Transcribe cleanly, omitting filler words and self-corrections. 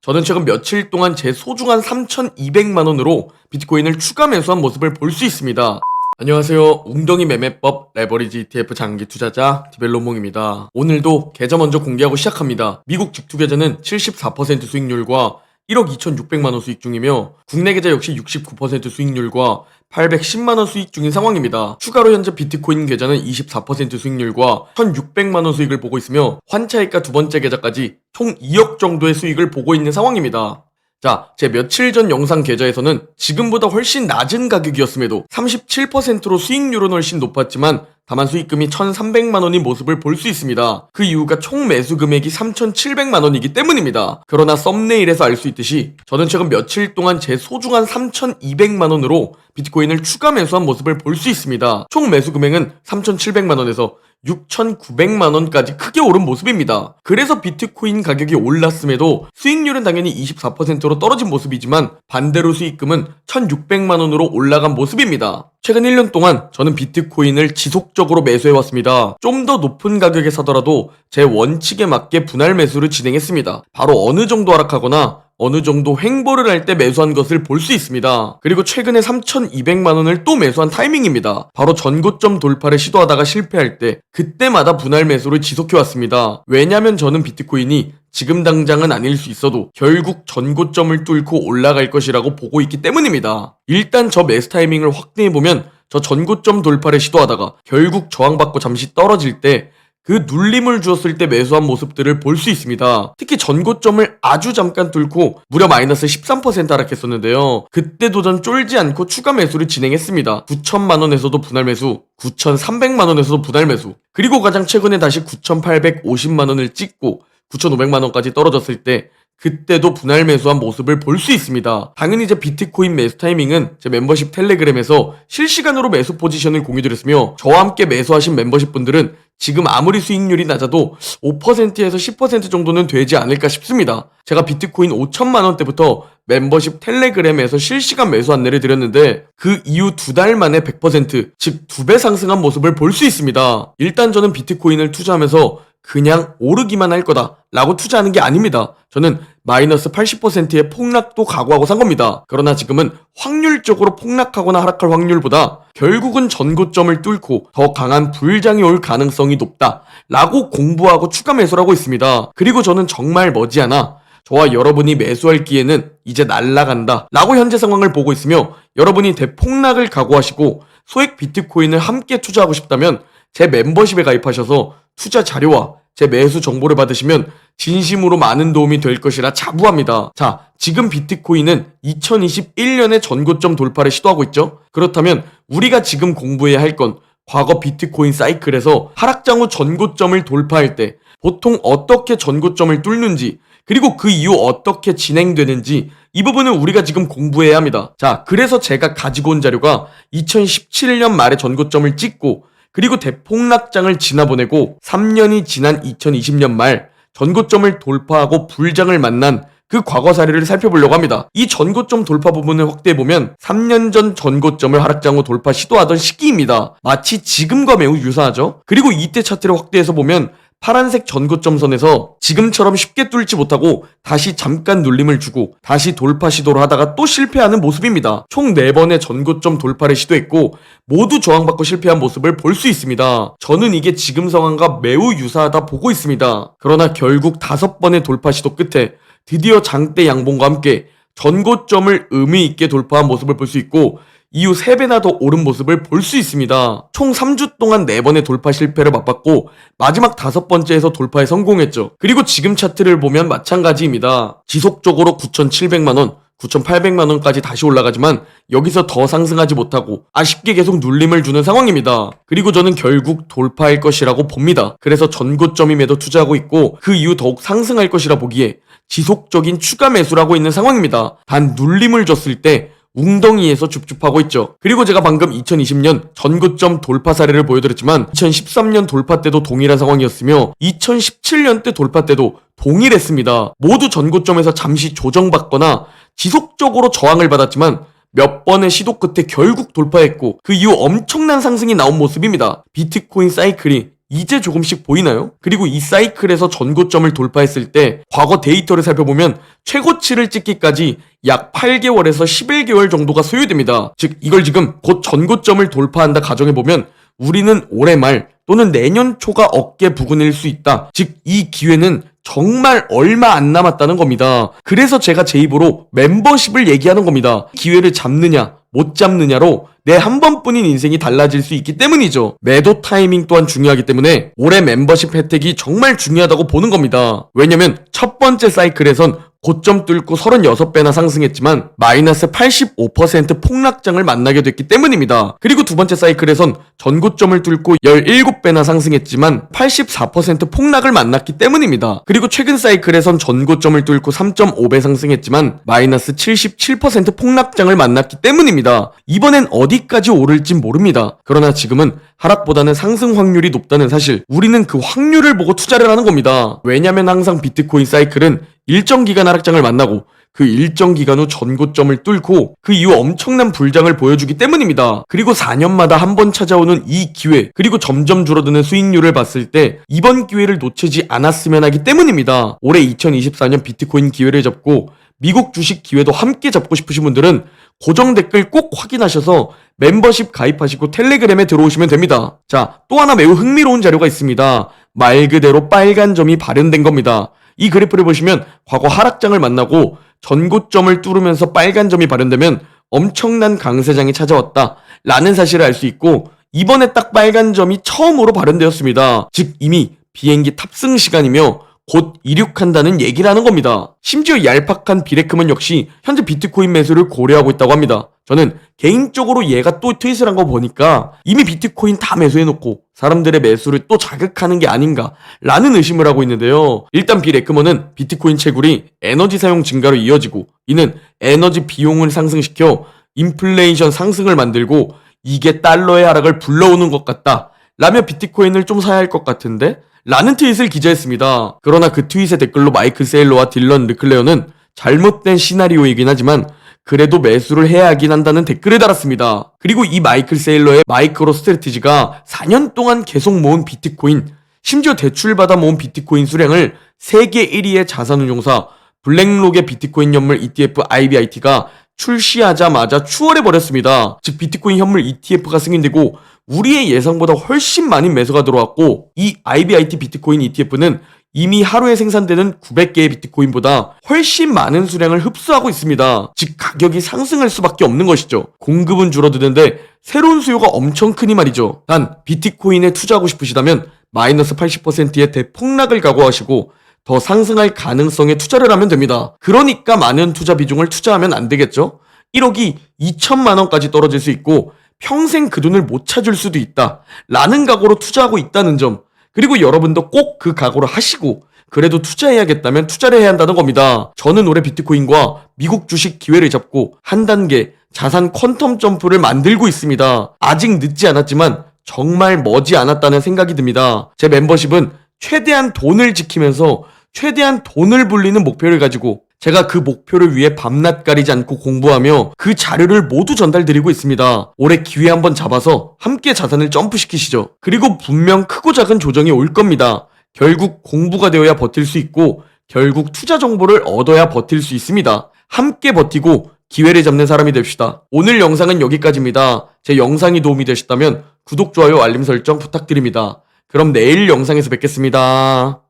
저는 최근 며칠 동안 제 소중한 3,200만 원으로 비트코인을 추가 매수한 모습을 볼 수 있습니다. 안녕하세요. 웅덩이 매매법 레버리지 ETF 장기 투자자 디벨로몽입니다. 오늘도 계좌 먼저 공개하고 시작합니다. 미국 직투 계좌는 74% 수익률과 1억 2,600만 원 수익 중이며 국내 계좌 역시 69% 수익률과 810만 원 수익 중인 상황입니다. 추가로 현재 비트코인 계좌는 24% 수익률과 1,600만 원 수익을 보고 있으며 환차익과 두 번째 계좌까지 총 2억 정도의 수익을 보고 있는 상황입니다. 자, 제 며칠 전 영상 계좌에서는 지금보다 훨씬 낮은 가격이었음에도 37%로 수익률은 훨씬 높았지만 다만 수익금이 1,300만 원인 모습을 볼 수 있습니다. 그 이유가 총 매수 금액이 3,700만 원이기 때문입니다. 그러나 썸네일에서 알 수 있듯이 저는 최근 며칠 동안 제 소중한 3,200만 원으로 비트코인을 추가 매수한 모습을 볼 수 있습니다. 총 매수 금액은 3,700만 원에서 6,900만 원까지 크게 오른 모습입니다. 그래서 비트코인 가격이 올랐음에도 수익률은 당연히 24%로 떨어진 모습이지만 반대로 수익금은 1,600만 원으로 올라간 모습입니다. 최근 1년 동안 저는 비트코인을 지속적으로 매수해왔습니다. 좀 더 높은 가격에 사더라도 제 원칙에 맞게 분할 매수를 진행했습니다. 바로 어느 정도 하락하거나 어느 정도 횡보를 할 때 매수한 것을 볼 수 있습니다. 그리고 최근에 3,200만 원을 또 매수한 타이밍입니다. 바로 전고점 돌파를 시도하다가 실패할 때 그때마다 분할 매수를 지속해왔습니다. 왜냐면 저는 비트코인이 지금 당장은 아닐 수 있어도 결국 전고점을 뚫고 올라갈 것이라고 보고 있기 때문입니다. 일단 저 매수 타이밍을 확대해보면 저 전고점 돌파를 시도하다가 결국 저항받고 잠시 떨어질 때 그 눌림을 주었을 때 매수한 모습들을 볼 수 있습니다. 특히 전고점을 아주 잠깐 뚫고 무려 마이너스 13% 하락했었는데요. 그때도 전 쫄지 않고 추가 매수를 진행했습니다. 9천만 원에서도 분할 매수, 9,300만 원에서도 분할 매수, 그리고 가장 최근에 다시 9,850만 원을 찍고 9,500만 원까지 떨어졌을 때 그때도 분할 매수한 모습을 볼 수 있습니다. 당연히 제 비트코인 매수 타이밍은 제 멤버십 텔레그램에서 실시간으로 매수 포지션을 공유드렸으며 저와 함께 매수하신 멤버십 분들은 지금 아무리 수익률이 낮아도 5%에서 10% 정도는 되지 않을까 싶습니다. 제가 비트코인 5천만 원대부터 멤버십 텔레그램에서 실시간 매수 안내를 드렸는데 그 이후 2달 만에 100%, 즉 2배 상승한 모습을 볼 수 있습니다. 일단 저는 비트코인을 투자하면서 그냥 오르기만 할 거다 라고 투자하는 게 아닙니다. 저는 마이너스 80%의 폭락도 각오하고 산 겁니다. 그러나 지금은 확률적으로 폭락하거나 하락할 확률보다 결국은 전고점을 뚫고 더 강한 불장이 올 가능성이 높다 라고 공부하고 추가 매수를 하고 있습니다. 그리고 저는 정말 머지않아 저와 여러분이 매수할 기회는 이제 날아간다 라고 현재 상황을 보고 있으며 여러분이 대폭락을 각오하시고 소액 비트코인을 함께 투자하고 싶다면 제 멤버십에 가입하셔서 투자 자료와 제 매수 정보를 받으시면 진심으로 많은 도움이 될 것이라 자부합니다. 자, 지금 비트코인은 2021년에 전고점 돌파를 시도하고 있죠? 그렇다면 우리가 지금 공부해야 할 건 과거 비트코인 사이클에서 하락장 후 전고점을 돌파할 때 보통 어떻게 전고점을 뚫는지 그리고 그 이후 어떻게 진행되는지 이 부분은 우리가 지금 공부해야 합니다. 자, 그래서 제가 가지고 온 자료가 2017년 말에 전고점을 찍고 그리고 대폭락장을 지나보내고 3년이 지난 2020년 말 전고점을 돌파하고 불장을 만난 그 과거 사례를 살펴보려고 합니다. 이 전고점 돌파 부분을 확대해보면 3년 전 전고점을 하락장 후 돌파 시도하던 시기입니다. 마치 지금과 매우 유사하죠? 그리고 이때 차트를 확대해서 보면 파란색 전고점 선에서 지금처럼 쉽게 뚫지 못하고 다시 잠깐 눌림을 주고 다시 돌파 시도를 하다가 또 실패하는 모습입니다. 총 4번의 전고점 돌파를 시도했고 모두 저항받고 실패한 모습을 볼 수 있습니다. 저는 이게 지금 상황과 매우 유사하다 보고 있습니다. 그러나 결국 5번의 돌파 시도 끝에 드디어 장대 양봉과 함께 전고점을 의미 있게 돌파한 모습을 볼 수 있고 이후 3배나 더 오른 모습을 볼 수 있습니다. 총 3주 동안 4번의 돌파 실패를 맛봤고 마지막 5번째에서 돌파에 성공했죠. 그리고 지금 차트를 보면 마찬가지입니다. 지속적으로 9,700만원, 9,800만원까지 다시 올라가지만 여기서 더 상승하지 못하고 아쉽게 계속 눌림을 주는 상황입니다. 그리고 저는 결국 돌파할 것이라고 봅니다. 그래서 전고점임에도 투자하고 있고 그 이후 더욱 상승할 것이라 보기에 지속적인 추가 매수를 하고 있는 상황입니다. 단 눌림을 줬을 때 웅덩이에서 줍줍하고 있죠. 그리고 제가 방금 2020년 전고점 돌파 사례를 보여드렸지만 2013년 돌파 때도 동일한 상황이었으며 2017년 때 돌파 때도 동일했습니다. 모두 전고점에서 잠시 조정받거나 지속적으로 저항을 받았지만 몇 번의 시도 끝에 결국 돌파했고 그 이후 엄청난 상승이 나온 모습입니다. 비트코인 사이클이 이제 조금씩 보이나요? 그리고 이 사이클에서 전고점을 돌파했을 때 과거 데이터를 살펴보면 최고치를 찍기까지 약 8개월에서 11개월 정도가 소요됩니다. 즉 이걸 지금 곧 전고점을 돌파한다 가정해보면 우리는 올해 말 또는 내년 초가 어깨 부근일 수 있다. 즉 이 기회는 정말 얼마 안 남았다는 겁니다. 그래서 제가 제 입으로 멤버십을 얘기하는 겁니다. 기회를 잡느냐 못 잡느냐로 내 한 번뿐인 인생이 달라질 수 있기 때문이죠. 매도 타이밍 또한 중요하기 때문에 올해 멤버십 혜택이 정말 중요하다고 보는 겁니다. 왜냐면 첫 번째 사이클에선 고점 뚫고 36배나 상승했지만 마이너스 85% 폭락장을 만나게 됐기 때문입니다. 그리고 두 번째 사이클에선 전고점을 뚫고 17배나 상승했지만 84% 폭락을 만났기 때문입니다. 그리고 최근 사이클에선 전고점을 뚫고 3.5배 상승했지만 마이너스 77% 폭락장을 만났기 때문입니다. 이번엔 어디까지 오를진 모릅니다. 그러나 지금은 하락보다는 상승 확률이 높다는 사실, 우리는 그 확률을 보고 투자를 하는 겁니다. 왜냐면 항상 비트코인 사이클은 일정 기간 하락장을 만나고 그 일정 기간 후 전고점을 뚫고 그 이후 엄청난 불장을 보여주기 때문입니다. 그리고 4년마다 한 번 찾아오는 이 기회, 그리고 점점 줄어드는 수익률을 봤을 때 이번 기회를 놓치지 않았으면 하기 때문입니다. 올해 2024년 비트코인 기회를 잡고 미국 주식 기회도 함께 잡고 싶으신 분들은 고정 댓글 꼭 확인하셔서 멤버십 가입하시고 텔레그램에 들어오시면 됩니다. 자, 또 하나 매우 흥미로운 자료가 있습니다. 말 그대로 빨간 점이 발현된 겁니다. 이 그래프를 보시면 과거 하락장을 만나고 전고점을 뚫으면서 빨간 점이 발현되면 엄청난 강세장이 찾아왔다 라는 사실을 알 수 있고, 이번에 딱 빨간 점이 처음으로 발현되었습니다. 즉 이미 비행기 탑승 시간이며 곧 이륙한다는 얘기를 하는 겁니다. 심지어 얄팍한 비레크먼 역시 현재 비트코인 매수를 고려하고 있다고 합니다. 저는 개인적으로 얘가 또 트윗을 한 거 보니까 이미 비트코인 다 매수해놓고 사람들의 매수를 또 자극하는 게 아닌가 라는 의심을 하고 있는데요. 일단 비레크먼은 비트코인 채굴이 에너지 사용 증가로 이어지고 이는 에너지 비용을 상승시켜 인플레이션 상승을 만들고 이게 달러의 하락을 불러오는 것 같다 라며 비트코인을 좀 사야 할 것 같은데? 라는 트윗을 기재했습니다. 그러나 그 트윗의 댓글로 마이클 세일러와 딜런 르클레어는 잘못된 시나리오이긴 하지만 그래도 매수를 해야 하긴 한다는 댓글을 달았습니다. 그리고 이 마이클 세일러의 마이크로 스트래티지가 4년 동안 계속 모은 비트코인, 심지어 대출받아 모은 비트코인 수량을 세계 1위의 자산운용사 블랙록의 비트코인 현물 ETF IBIT가 출시하자마자 추월해버렸습니다. 즉 비트코인 현물 ETF가 승인되고 우리의 예상보다 훨씬 많은 매수가 들어왔고, 이 IBIT 비트코인 ETF는 이미 하루에 생산되는 900개의 비트코인보다 훨씬 많은 수량을 흡수하고 있습니다. 즉 가격이 상승할 수밖에 없는 것이죠. 공급은 줄어드는데 새로운 수요가 엄청 크니 말이죠. 단 비트코인에 투자하고 싶으시다면 마이너스 80%의 대폭락을 각오하시고 더 상승할 가능성에 투자를 하면 됩니다. 그러니까 많은 투자 비중을 투자하면 안 되겠죠? 1억이 2천만 원까지 떨어질 수 있고 평생 그 돈을 못 찾을 수도 있다 라는 각오로 투자하고 있다는 점, 그리고 여러분도 꼭 그 각오를 하시고 그래도 투자해야겠다면 투자를 해야 한다는 겁니다. 저는 올해 비트코인과 미국 주식 기회를 잡고 한 단계 자산 퀀텀 점프를 만들고 있습니다. 아직 늦지 않았지만 정말 머지 않았다는 생각이 듭니다. 제 멤버십은 최대한 돈을 지키면서 최대한 돈을 불리는 목표를 가지고 제가 그 목표를 위해 밤낮 가리지 않고 공부하며 그 자료를 모두 전달드리고 있습니다. 올해 기회 한번 잡아서 함께 자산을 점프시키시죠. 그리고 분명 크고 작은 조정이 올 겁니다. 결국 공부가 되어야 버틸 수 있고 결국 투자 정보를 얻어야 버틸 수 있습니다. 함께 버티고 기회를 잡는 사람이 됩시다. 오늘 영상은 여기까지입니다. 제 영상이 도움이 되셨다면 구독, 좋아요, 알림 설정 부탁드립니다. 그럼 내일 영상에서 뵙겠습니다.